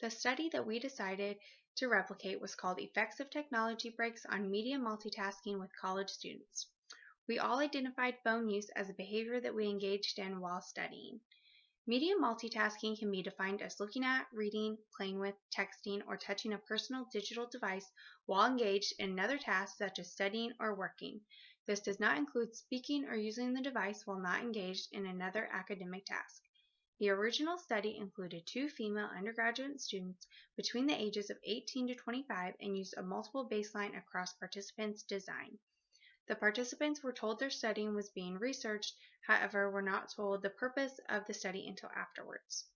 The study that we decided to replicate was called Effects of Technology Breaks on Media Multitasking with College Students. We all identified phone use as a behavior that we engaged in while studying. Media multitasking can be defined as looking at, reading, playing with, texting, or touching a personal digital device while engaged in another task such as studying or working. This does not include speaking or using the device while not engaged in another academic task. The original study included 2 female undergraduate students between the ages of 18 to 25 and used a multiple baseline across participants' design. The participants were told their studying was being researched, however, were not told the purpose of the study until afterwards.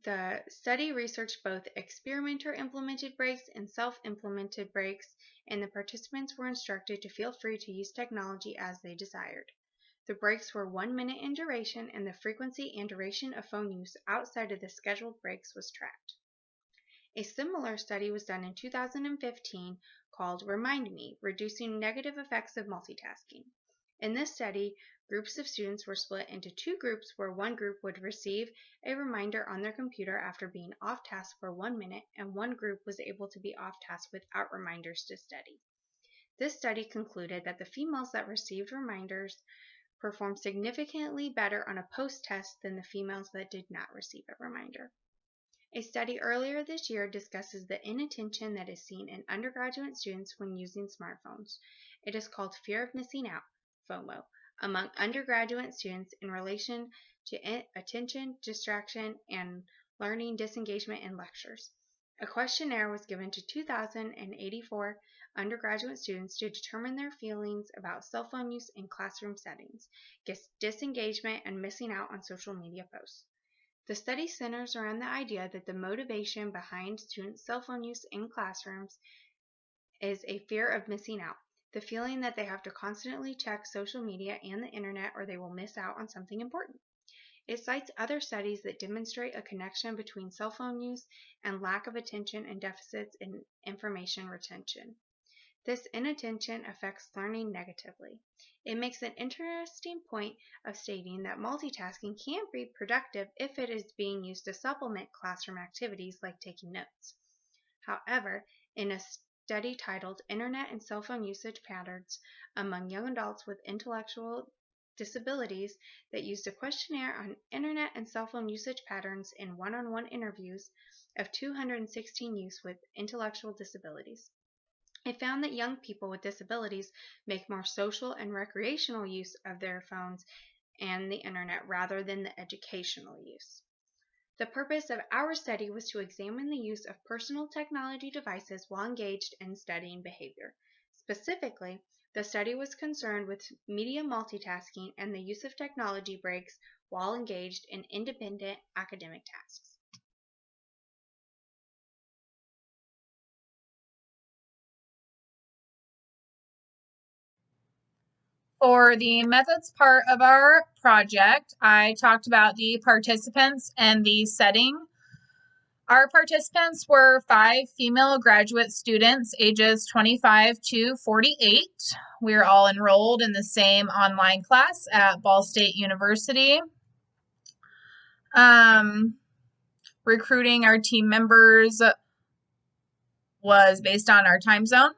The study researched both experimenter-implemented breaks and self-implemented breaks, and the participants were instructed to feel free to use technology as they desired. The breaks were 1 minute in duration, and the frequency and duration of phone use outside of the scheduled breaks was tracked. A similar study was done in 2015 called Remind Me, Reducing Negative Effects of Multitasking. In this study, groups of students were split into 2 groups where one group would receive a reminder on their computer after being off task for 1 minute, and one group was able to be off task without reminders to study. This study concluded that the females that received reminders performed significantly better on a post-test than the females that did not receive a reminder. A study earlier this year discusses the inattention that is seen in undergraduate students when using smartphones. It is called fear of missing out, FOMO, among undergraduate students in relation to attention, distraction, and learning disengagement in lectures. A questionnaire was given to 2,084 undergraduate students to determine their feelings about cell phone use in classroom settings, disengagement, and missing out on social media posts. The study centers around the idea that the motivation behind students' cell phone use in classrooms is a fear of missing out, the feeling that they have to constantly check social media and the internet or they will miss out on something important. It cites other studies that demonstrate a connection between cell phone use and lack of attention and deficits in information retention. This inattention affects learning negatively. It makes an interesting point of stating that multitasking can be productive if it is being used to supplement classroom activities like taking notes. However, in a study titled Internet and Cell Phone Usage Patterns Among Young Adults with Intellectual Disabilities that used a questionnaire on internet and cell phone usage patterns in one-on-one interviews of 216 youths with intellectual disabilities. It found that young people with disabilities make more social and recreational use of their phones and the internet rather than the educational use. The purpose of our study was to examine the use of personal technology devices while engaged in studying behavior. Specifically, the study was concerned with media multitasking and the use of technology breaks while engaged in independent academic tasks. For the methods part of our project, I talked about the participants and the setting. Our participants were 5 female graduate students, ages 25 to 48. We are all enrolled in the same online class at Ball State University. Recruiting our team members was based on our time zone.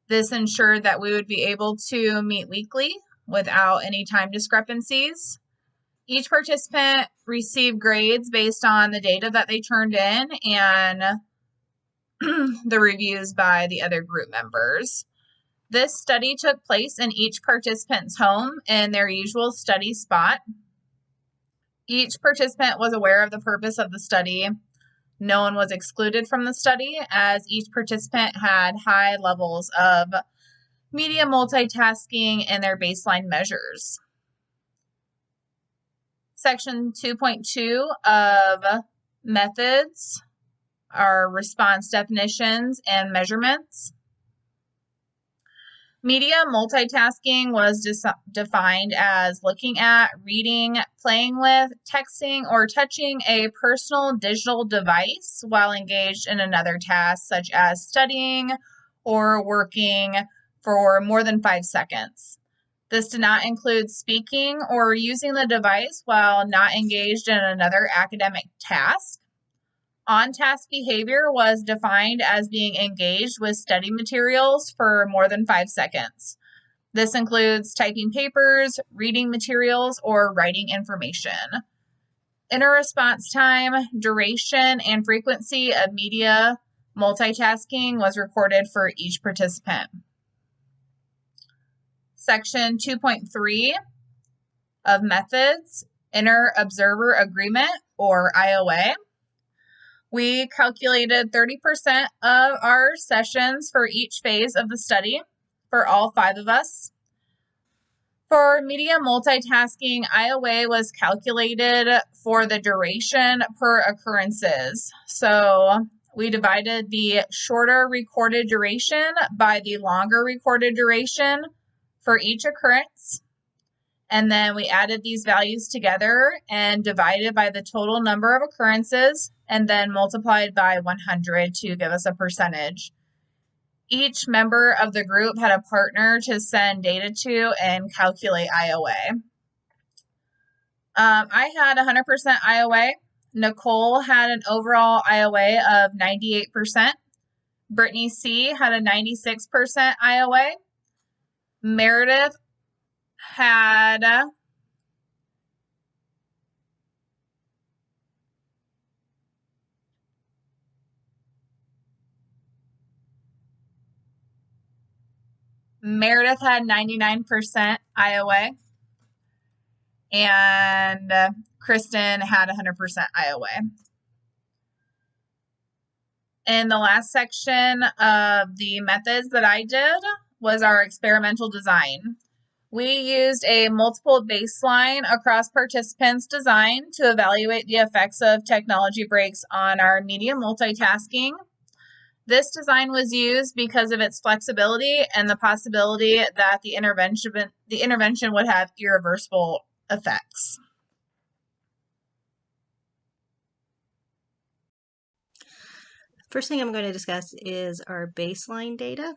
This ensured that we would be able to meet weekly without any time discrepancies. Each participant received grades based on the data that they turned in and the reviews by the other group members. This study took place in each participant's home in their usual study spot. Each participant was aware of the purpose of the study. No one was excluded from the study, as each participant had high levels of media multitasking in their baseline measures. Section 2.2 of methods are response definitions and measurements. Media multitasking was defined as looking at, reading, playing with, texting, or touching a personal digital device while engaged in another task, such as studying or working, for more than 5 seconds. This did not include speaking or using the device while not engaged in another academic task. On-task behavior was defined as being engaged with study materials for more than 5 seconds. This includes typing papers, reading materials, or writing information. Inter-response time, duration, and frequency of media multitasking was recorded for each participant. Section 2.3 of methods, Inter-Observer Agreement, or IOA. We calculated 30% of our sessions for each phase of the study for all 5 of us. For media multitasking, IOA was calculated for the duration per occurrences. So we divided the shorter recorded duration by the longer recorded duration for each occurrence. And then we added these values together and divided by the total number of occurrences and then multiplied by 100 to give us a percentage. Each member of the group had a partner to send data to and calculate IOA. I had 100% IOA. Nicole had an overall IOA of 98%. Brittany C. had a 96% IOA. Meredith had Meredith had 99% IOA, and Kristen had 100% IOA. In the last section of the methods that I did was our experimental design. We used a multiple baseline across participants design to evaluate the effects of technology breaks on our media multitasking. This design was used because of its flexibility and the possibility that the intervention would have irreversible effects. First thing I'm going to discuss is our baseline data.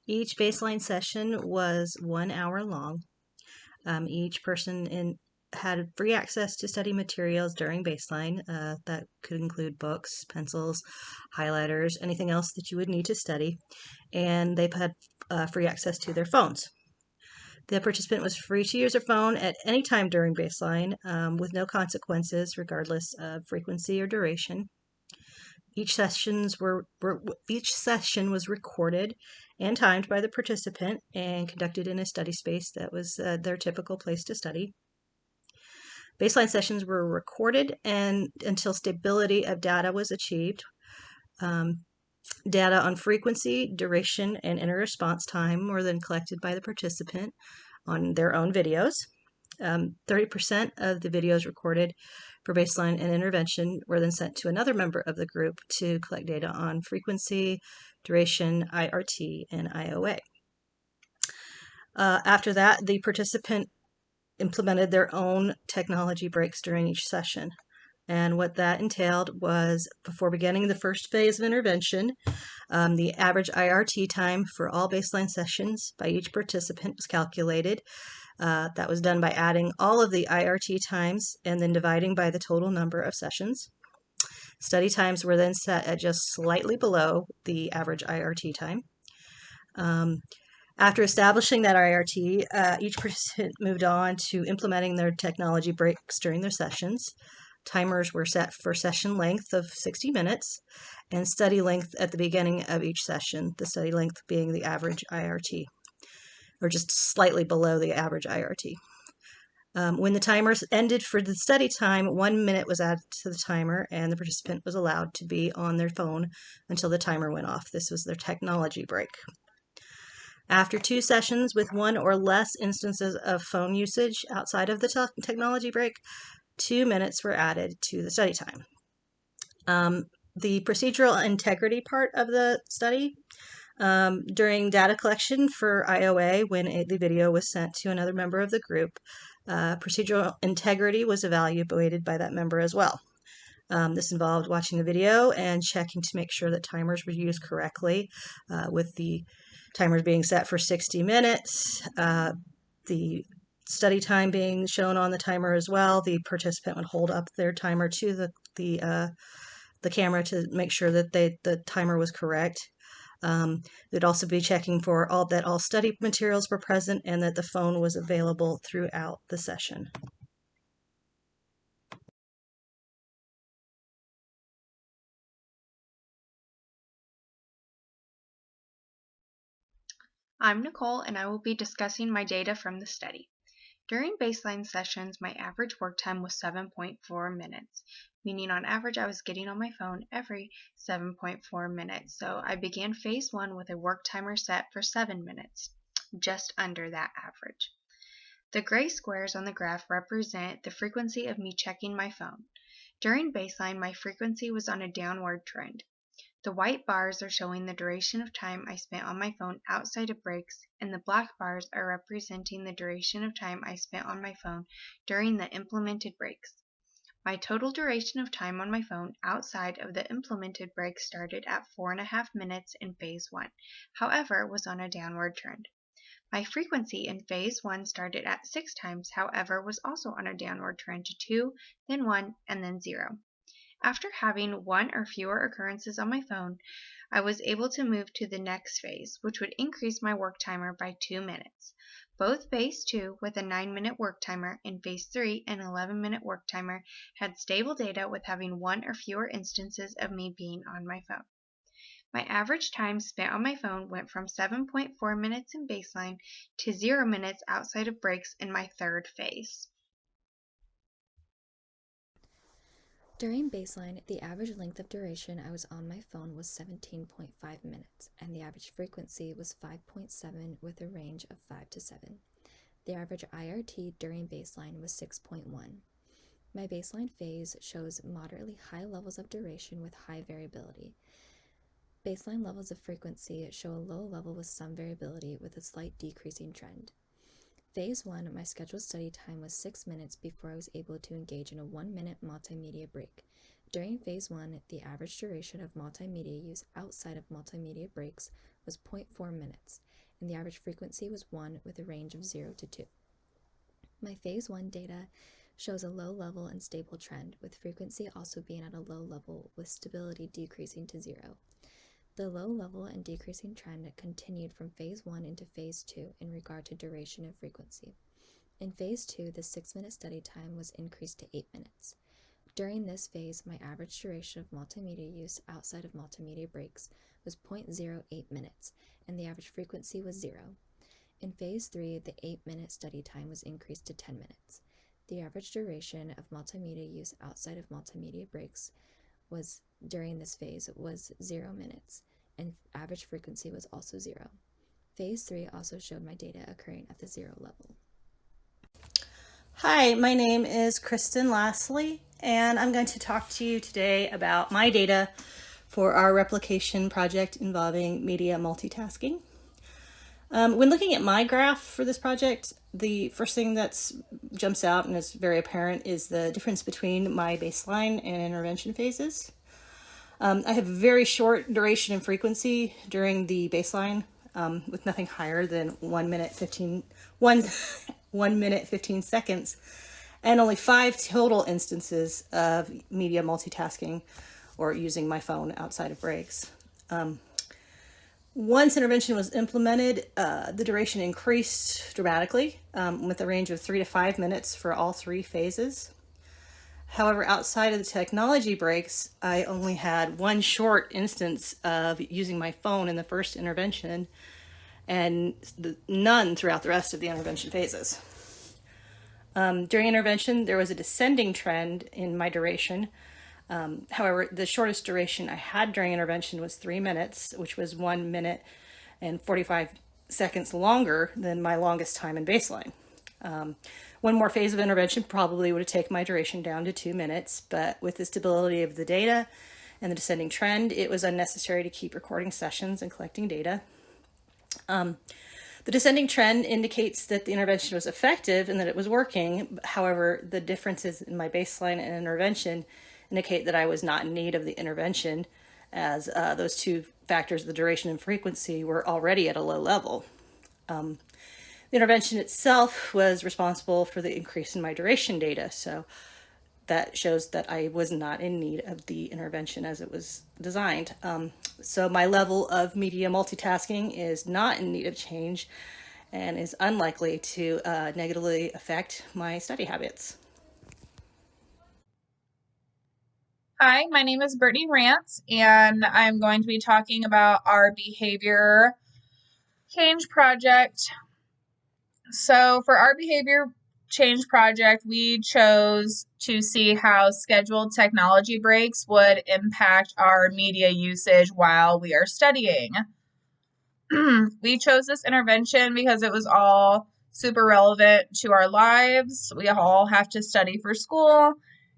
Each baseline session was 1 hour long. Each person had free access to study materials during baseline. That could include books, pencils, highlighters, anything else that you would need to study. And they've had free access to their phones. The participant was free to use their phone at any time during baseline with no consequences regardless of frequency or duration. Each session was recorded and timed by the participant and conducted in a study space that was their typical place to study. Baseline sessions were recorded and until stability of data was achieved. Data on frequency, duration, and inter-response time were then collected by the participant on their own videos. 30% of the videos recorded for baseline and intervention were then sent to another member of the group to collect data on frequency, duration, IRT, and IOA. After that, the participant implemented their own technology breaks during each session. And what that entailed was, before beginning the first phase of intervention, the average IRT time for all baseline sessions by each participant was calculated. That was done by adding all of the IRT times and then dividing by the total number of sessions. Study times were then set at just slightly below the average IRT time. After establishing that IRT, each participant moved on to implementing their technology breaks during their sessions. Timers were set for session length of 60 minutes and study length at the beginning of each session, the study length being the average IRT, or just slightly below the average IRT. When the timers ended for the study time, 1 minute was added to the timer and the participant was allowed to be on their phone until the timer went off. This was their technology break. After 2 sessions with 1 or less instances of phone usage outside of the technology break, 2 minutes were added to the study time. The procedural integrity part of the study, during data collection for IOA, when the video was sent to another member of the group, procedural integrity was evaluated by that member as well. This involved watching the video and checking to make sure that timers were used correctly, with the timers being set for 60 minutes. the study time being shown on the timer as well. The participant would hold up their timer to the camera to make sure that the timer was correct. They'd also be checking for all study materials were present and that the phone was available throughout the session. I'm Nicole, and I will be discussing my data from the study. During baseline sessions, my average work time was 7.4 minutes, meaning on average I was getting on my phone every 7.4 minutes. So I began phase 1 with a work timer set for 7 minutes, just under that average. The gray squares on the graph represent the frequency of me checking my phone. During baseline, my frequency was on a downward trend. The white bars are showing the duration of time I spent on my phone outside of breaks, and the black bars are representing the duration of time I spent on my phone during the implemented breaks. My total duration of time on my phone outside of the implemented breaks started at 4.5 minutes in phase 1, however, was on a downward trend. My frequency in phase 1 started at 6 times, however, was also on a downward trend to 2, then 1, and then 0. After having 1 or fewer occurrences on my phone, I was able to move to the next phase, which would increase my work timer by 2 minutes. Both phase 2 with a 9-minute work timer and phase 3 an 11-minute work timer had stable data with having 1 or fewer instances of me being on my phone. My average time spent on my phone went from 7.4 minutes in baseline to 0 minutes outside of breaks in my third phase. During baseline, the average length of duration I was on my phone was 17.5 minutes, and the average frequency was 5.7 with a range of 5 to 7. The average IRT during baseline was 6.1. My baseline phase shows moderately high levels of duration with high variability. Baseline levels of frequency show a low level with some variability with a slight decreasing trend. Phase 1, my scheduled study time was 6 minutes before I was able to engage in a 1-minute multimedia break. During Phase 1, the average duration of multimedia use outside of multimedia breaks was 0.4 minutes, and the average frequency was 1 with a range of 0 to 2. My Phase 1 data shows a low level and stable trend, with frequency also being at a low level with stability decreasing to 0. The low level and decreasing trend continued from phase 1 into phase 2 in regard to duration and frequency. In phase 2, the 6-minute study time was increased to 8 minutes. During this phase, my average duration of multimedia use outside of multimedia breaks was 0.08 minutes, and the average frequency was 0. In phase 3, the 8-minute study time was increased to 10 minutes. The average duration of multimedia use outside of multimedia breaks was during this phase was 0 minutes, and average frequency was also 0. Phase 3 also showed my data occurring at the 0 level. Hi, my name is Kristen Lastly, and I'm going to talk to you today about my data for our replication project involving media multitasking. When looking at my graph for this project, the first thing that jumps out and is very apparent is the difference between my baseline and intervention phases. I have very short duration and frequency during the baseline, with nothing higher than 1 minute 15 seconds, and only 5 total instances of media multitasking or using my phone outside of breaks. Once intervention was implemented, the duration increased dramatically, with a range of 3 to 5 minutes for all 3 phases. However, outside of the technology breaks, I only had 1 short instance of using my phone in the first intervention and none throughout the rest of the intervention phases. During intervention, there was a descending trend in my duration. However, the shortest duration I had during intervention was 3 minutes, which was 1 minute and 45 seconds longer than my longest time in baseline. 1 more phase of intervention probably would have taken my duration down to 2 minutes, but with the stability of the data and the descending trend, it was unnecessary to keep recording sessions and collecting data. The descending trend indicates that the intervention was effective and that it was working. However, the differences in my baseline and intervention indicate that I was not in need of the intervention, as those 2 factors, the duration and frequency, were already at a low level. The intervention itself was responsible for the increase in my duration data, so that shows that I was not in need of the intervention as it was designed. So my level of media multitasking is not in need of change and is unlikely to negatively affect my study habits. Hi, my name is Brittany Rance, and I'm going to be talking about our behavior change project. So for our behavior change project, we chose to see how scheduled technology breaks would impact our media usage while we are studying. We chose this intervention because it was all super relevant to our lives. We all have to study for school,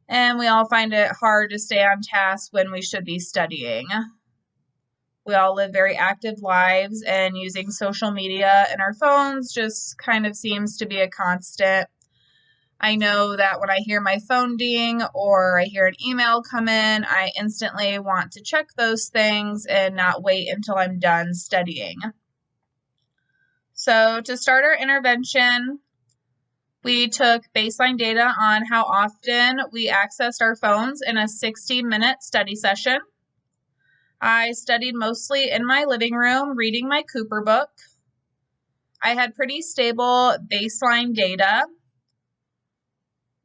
and we all find it hard to stay on task when we should be studying. We all live very active lives, and using social media and our phones just kind of seems to be a constant. I know that when I hear my phone ding or I hear an email come in, I instantly want to check those things and not wait until I'm done studying. So to start our intervention, we took baseline data on how often we accessed our phones in a 60-minute study session. I studied mostly in my living room, reading my Cooper book. I had pretty stable baseline data.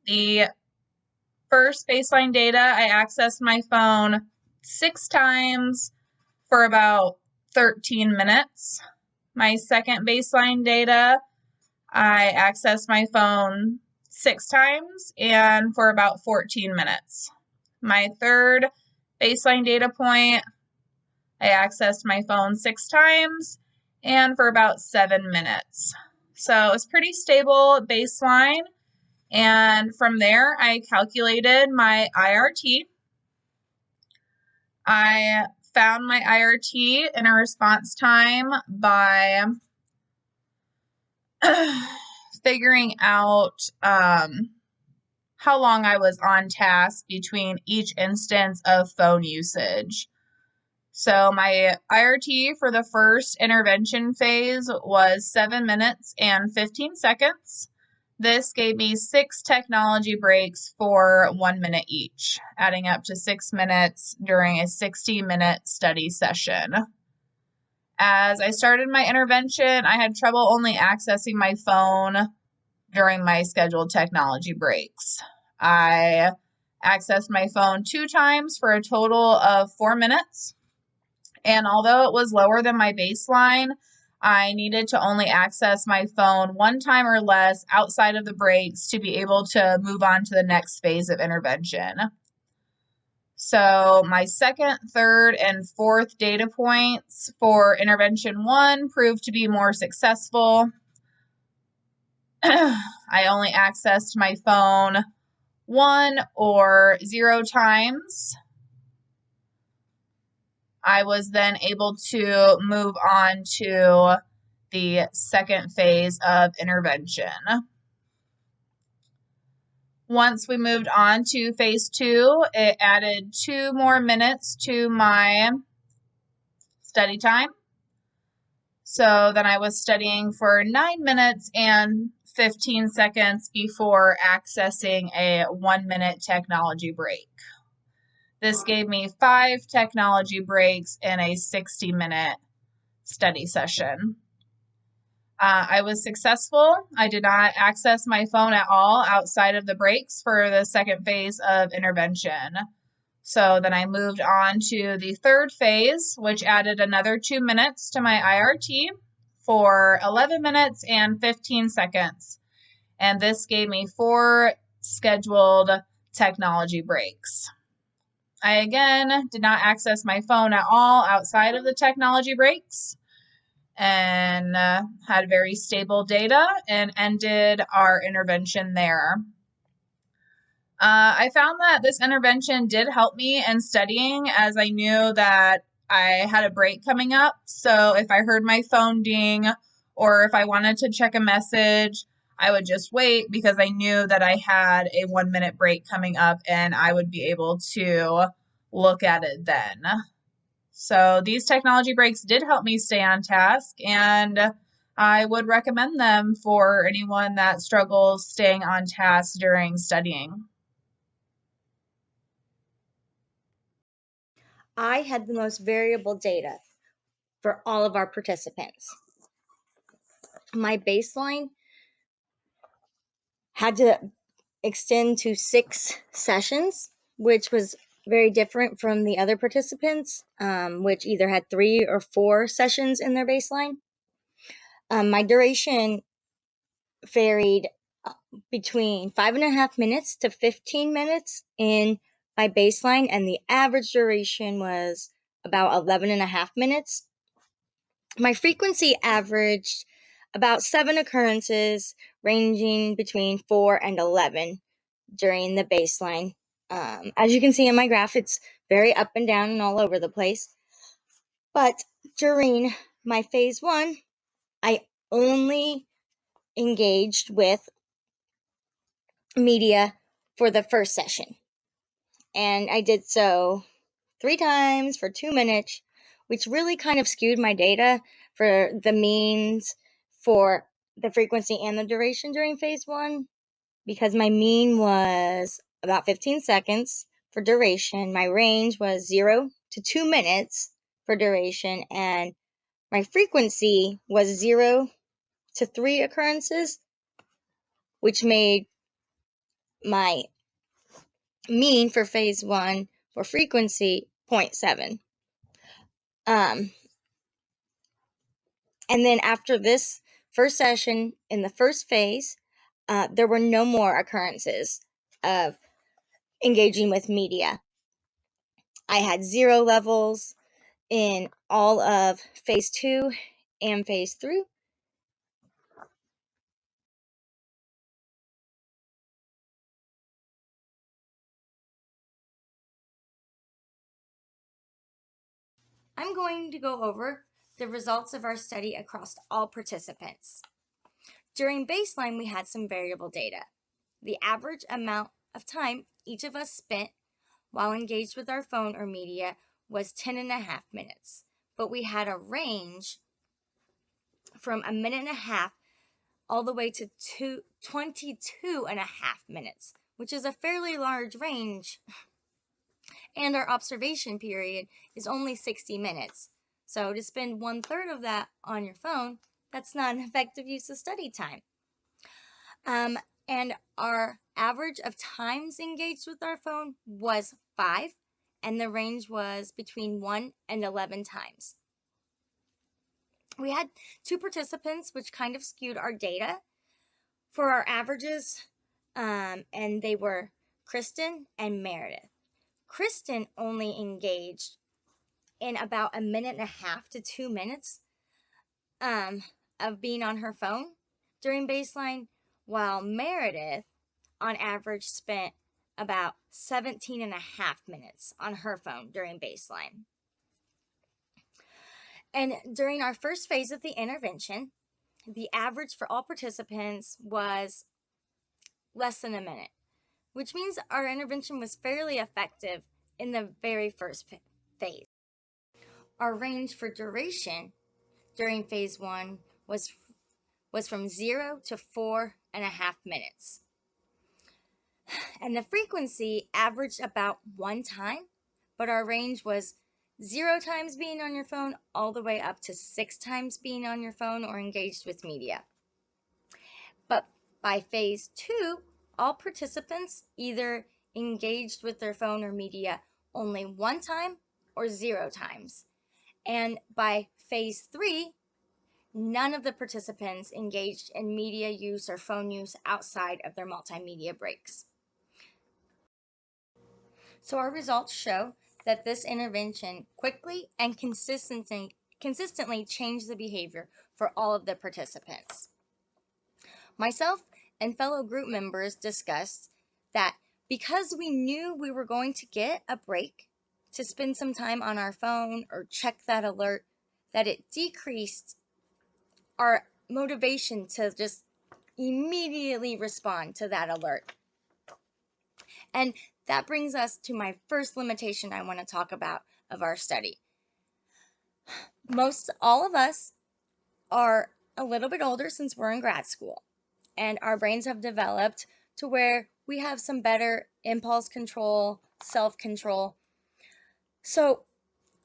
The first baseline data, I accessed my phone 6 times for about 13 minutes. My second baseline data, I accessed my phone 6 times and for about 14 minutes. My third baseline data point, I accessed my phone 6 times and for about 7 minutes. So it's pretty stable baseline. And from there, I calculated my IRT. I found my IRT in a response time by figuring out how long I was on task between each instance of phone usage. So my IRT for the first intervention phase was 7 minutes and 15 seconds. This gave me 6 technology breaks for 1 minute each, adding up to 6 minutes during a 60-minute study session. As I started my intervention, I had trouble only accessing my phone during my scheduled technology breaks. I accessed my phone 2 times for a total of 4 minutes. And although it was lower than my baseline, I needed to only access my phone 1 time or less outside of the breaks to be able to move on to the next phase of intervention. So my second, third, and fourth data points for intervention 1 proved to be more successful. I only accessed my phone 1 or 0 times. I was then able to move on to the second phase of intervention. Once we moved on to phase 2, it added 2 more minutes to my study time. So then I was studying for 9 minutes and 15 seconds before accessing a 1-minute technology break. This gave me 5 technology breaks in a 60-minute study session. I was successful. I did not access my phone at all outside of the breaks for the second phase of intervention. So then I moved on to the third phase, which added another 2 minutes to my IRT for 11 minutes and 15 seconds. And this gave me 4 scheduled technology breaks. I again did not access my phone at all outside of the technology breaks and had very stable data and ended our intervention there. I found that this intervention did help me in studying as I knew that I had a break coming up. So if I heard my phone ding or if I wanted to check a message, I would just wait because I knew that I had a 1-minute break coming up and I would be able to look at it then. So these technology breaks did help me stay on task, and I would recommend them for anyone that struggles staying on task during studying. I had the most variable data for all of our participants. My baseline had to extend to 6 sessions, which was very different from the other participants, which either had 3 or 4 sessions in their baseline. My duration varied between 5.5 minutes to 15 minutes in my baseline, and the average duration was about 11.5 minutes. My frequency averaged about 7 occurrences, ranging between 4 and 11 during the baseline. As you can see in my graph, it's very up and down and all over the place. But during my phase 1, I only engaged with media for the first session. And I did so 3 times for 2 minutes, which really kind of skewed my data for the means for the frequency and the duration during phase 1, because my mean was about 15 seconds for duration. My range was 0 to 2 minutes for duration, and my frequency was 0 to 3 occurrences, which made my mean for phase 1 for frequency 0.7. And then after this first session in the first phase, there were no more occurrences of engaging with media. I had 0 levels in all of phase 2 and phase 3. I'm going to go over the results of our study across all participants. During baseline, we had some variable data. The average amount of time each of us spent while engaged with our phone or media was 10.5 minutes, but we had a range from 1.5 minutes all the way to 22.5 minutes, which is a fairly large range, and our observation period is only 60 minutes. So to spend 1/3 of that on your phone, that's not an effective use of study time. And our average of times engaged with our phone was 5, and the range was between 1 and 11 times. We had 2 participants, which kind of skewed our data for our averages, and they were Kristen and Meredith. Kristen only engaged in about 1.5 to 2 minutes of being on her phone during baseline, while Meredith on average spent about 17.5 minutes on her phone during baseline. And during our first phase of the intervention, the average for all participants was less than a minute, which means our intervention was fairly effective in the very first phase. Our range for duration during phase 1 was from 0 to 4.5 minutes. And the frequency averaged about 1 time, but our range was 0 times being on your phone all the way up to 6 times being on your phone or engaged with media. But by phase 2, all participants either engaged with their phone or media only 1 time or 0 times. And by phase 3, none of the participants engaged in media use or phone use outside of their multimedia breaks. So our results show that this intervention quickly and consistently changed the behavior for all of the participants. Myself and fellow group members discussed that because we knew we were going to get a break to spend some time on our phone or check that alert, that it decreased our motivation to just immediately respond to that alert. And that brings us to my first limitation I want to talk about of our study. Most all of us are a little bit older since we're in grad school, and our brains have developed to where we have some better impulse control, self-control. So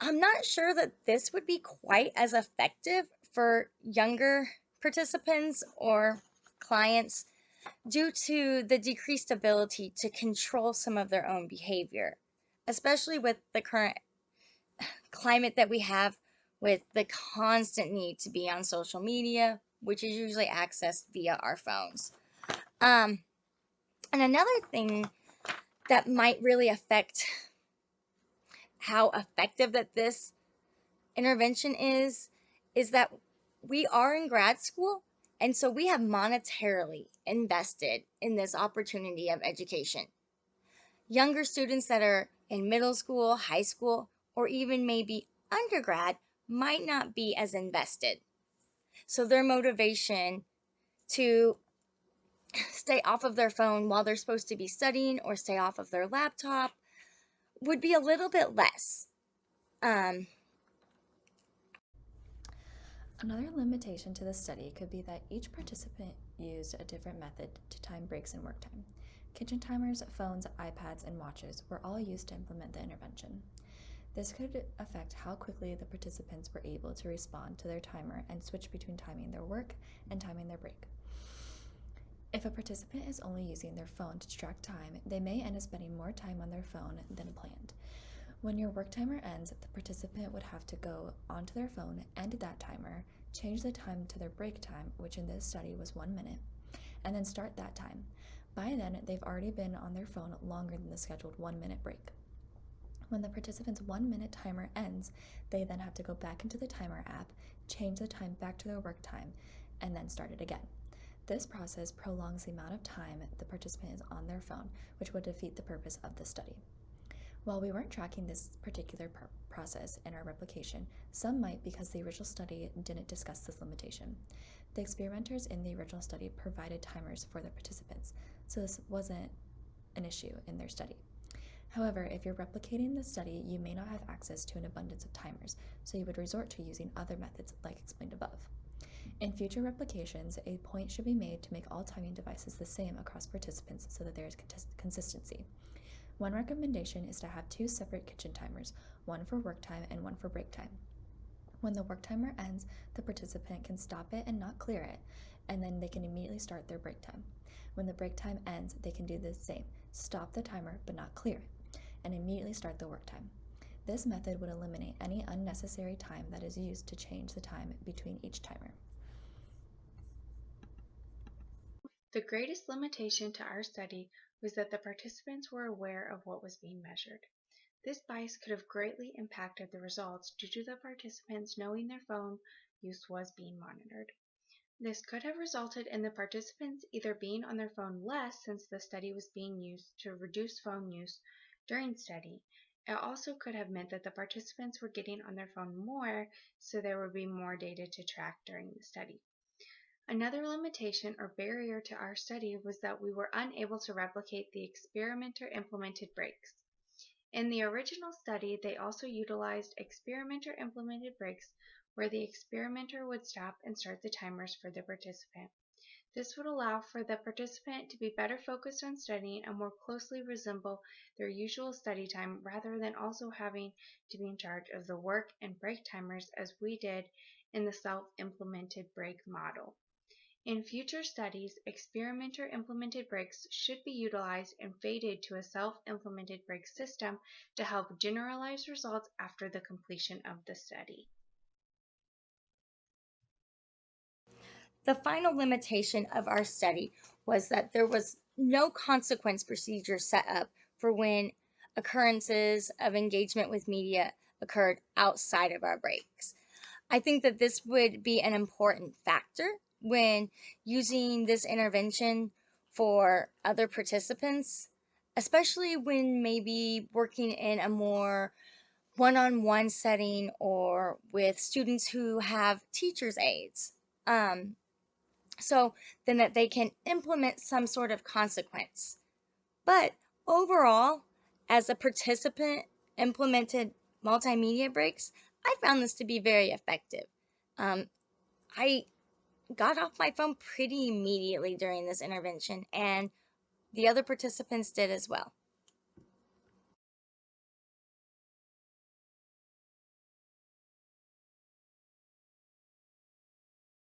I'm not sure that this would be quite as effective for younger participants or clients due to the decreased ability to control some of their own behavior, especially with the current climate that we have with the constant need to be on social media, which is usually accessed via our phones. And another thing that might really affect how effective that this intervention is that we are in grad school, and so we have monetarily invested in this opportunity of education. Younger students that are in middle school, high school, or even maybe undergrad might not be as invested. So their motivation to stay off of their phone while they're supposed to be studying or stay off of their laptop would be a little bit less. Another limitation to the study could be that each participant used a different method to time breaks and work time. Kitchen timers, phones, iPads, and watches were all used to implement the intervention. This could affect how quickly the participants were able to respond to their timer and switch between timing their work and timing their break. If a participant is only using their phone to track time, they may end up spending more time on their phone than planned. When your work timer ends, the participant would have to go onto their phone, end that timer, change the time to their break time, which in this study was 1 minute, and then start that time. By then, they've already been on their phone longer than the scheduled 1 minute break. When the participant's 1 minute timer ends, they then have to go back into the timer app, change the time back to their work time, and then start it again. This process prolongs the amount of time the participant is on their phone, which would defeat the purpose of the study. While we weren't tracking this particular process in our replication, some might because the original study didn't discuss this limitation. The experimenters in the original study provided timers for their participants, so this wasn't an issue in their study. However, if you're replicating the study, you may not have access to an abundance of timers, so you would resort to using other methods like explained above. In future replications, a point should be made to make all timing devices the same across participants so that there is consistency. One recommendation is to have 2 separate kitchen timers, one for work time and one for break time. When the work timer ends, the participant can stop it and not clear it, and then they can immediately start their break time. When the break time ends, they can do the same, stop the timer but not clear it, and immediately start the work time. This method would eliminate any unnecessary time that is used to change the time between each timer. The greatest limitation to our study was that the participants were aware of what was being measured. This bias could have greatly impacted the results due to the participants knowing their phone use was being monitored. This could have resulted in the participants either being on their phone less since the study was being used to reduce phone use during study. It also could have meant that the participants were getting on their phone more, so there would be more data to track during the study. Another limitation or barrier to our study was that we were unable to replicate the experimenter-implemented breaks. In the original study, they also utilized experimenter-implemented breaks where the experimenter would stop and start the timers for the participant. This would allow for the participant to be better focused on studying and more closely resemble their usual study time rather than also having to be in charge of the work and break timers as we did in the self-implemented break model. In future studies, experimenter-implemented breaks should be utilized and faded to a self-implemented break system to help generalize results after the completion of the study. The final limitation of our study was that there was no consequence procedure set up for when occurrences of engagement with media occurred outside of our breaks. I think that this would be an important factor when using this intervention for other participants, especially when maybe working in a more one-on-one setting or with students who have teachers' aides. So then that they can implement some sort of consequence. But overall, as a participant implemented multimedia breaks, I found this to be very effective. I got off my phone pretty immediately during this intervention, and the other participants did as well.